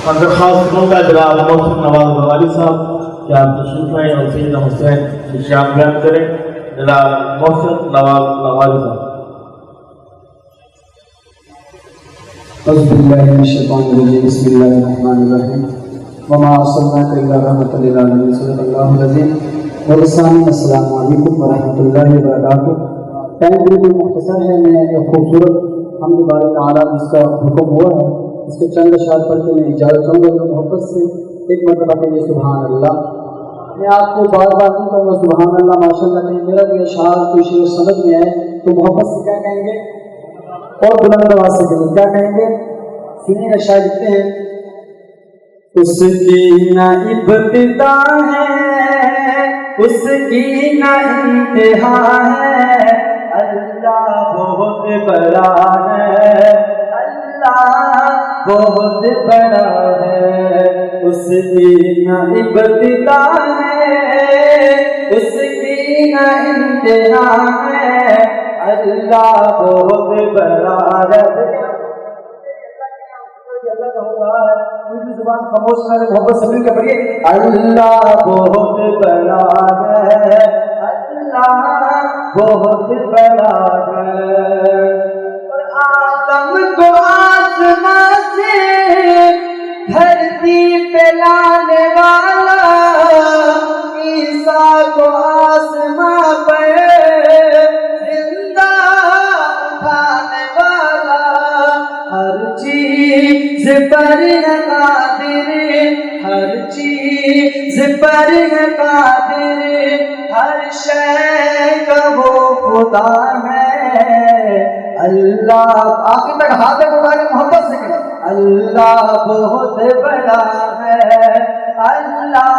اور درخواست کروں گا جناب محسن نواز غوالی صاحب کہ آپ تشریف لائیں اور سیدنا حسین کی شان بیان کریں. جناب محسن نواز غوالی صاحب. اعوذ باللہ من الشیطان الرجیم. بسم اللہ الرحمن الرحیم. وما ارسلناک الا رحمۃ للعالمین. صدق اللہ العظیم. ورسانی السلام علیکم ورحمۃ اللہ وبرکاتہ. ٹائم بالکل مختصر ہے. میں ایک خوبصورت حمد باری تعالیٰ جس کا حکم ہوا ہے اس کے چند اشعار پڑھ کے میں اجازت چاہوں گا. محبت سے ایک مرتبہ کہیے سبحان اللہ. میں آپ کو بار بار نہیں کہوں گا سبحان اللہ ماشاء اللہ. کہیں میرا کوئی اشعار کوئی شعر سمجھ میں آئے تو محبت سے کیا کہیں گے اور بلند آواز سے کہیں کیا کہیں گے. سنیے اشعار لکھتے ہیں. اس کی نہ ابتدا ہے اس کی نہ انتہا ہے. اللہ بہت بڑا ہے. اللہ بہت بڑا ہے. اس کی نہ ابتدا ہے اس کی نہ انتہا ہے. اللہ بہت بڑا ہے. زبان خاموش کرے محبت سے مل کے پڑھیے. اللہ بہت بڑا ہے. اللہ بہت بڑا ہے. اور آدم کو آسمان سے دھرتی پہ لانے والا, عیسیٰ کو آسمان پہ زندہ اٹھانے والا, ہر چیز پر قادر, ہر چیز پر قادر, ہر شے کا وہ خدا ہے. اللہ آخر تک ہاتھ اٹھا کے محبت سے کریں. اللہ بہت بڑا ہے. اللہ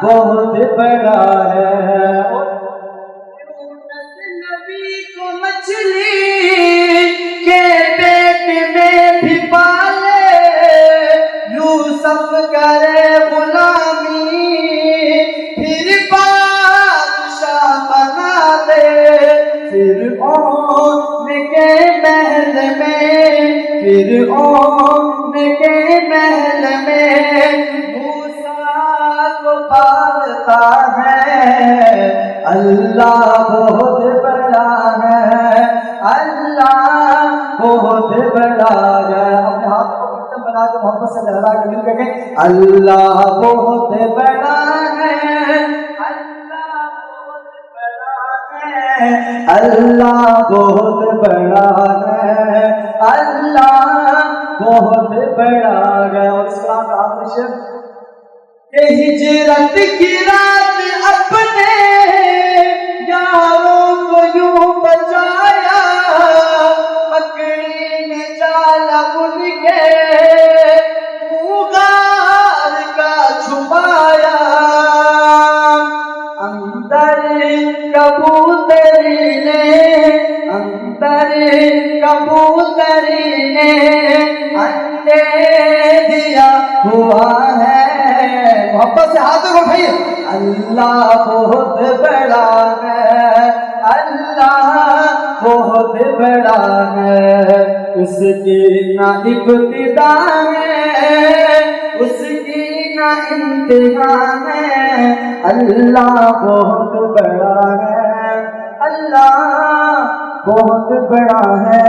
بہت بڑا ہے. نبی کو مچھلی کے پیٹ میں بھی پالے, یوسف کرے غلامی پھر بادشاہ بنا دے. فرعون کے محل میں, فرعون کے محل میں موسیٰ کو پالتا ہے. اللہ بہت بڑا ہے. اللہ بہت بڑا ہے. اپنے ہاتھ کو بٹن بنا کے محبت سے لہرا کے مل کے کہیں اللہ بہت بڑا ہے. اللہ بہت بڑا ہے. اللہ بہت بڑا ہے. اور اس کا آخری شعر کہ ہجرت کی رات اپنے یاروں کو یوں بچایا, مکڑی نے جالا بن کے غار کا چھپایا. اندر کبوتری نے, اندر کبوتری نے انڈے دیا ہوا ہے. محبت سے ہاتھوں کو اٹھائیے. اللہ بہت بڑا ہے. اللہ بہت بڑا ہے. اس کی نہ ابتدا ہے اس کی نہ انتہا ہے. اللہ بہت بڑا ہے. اللہ بہت بڑا ہے.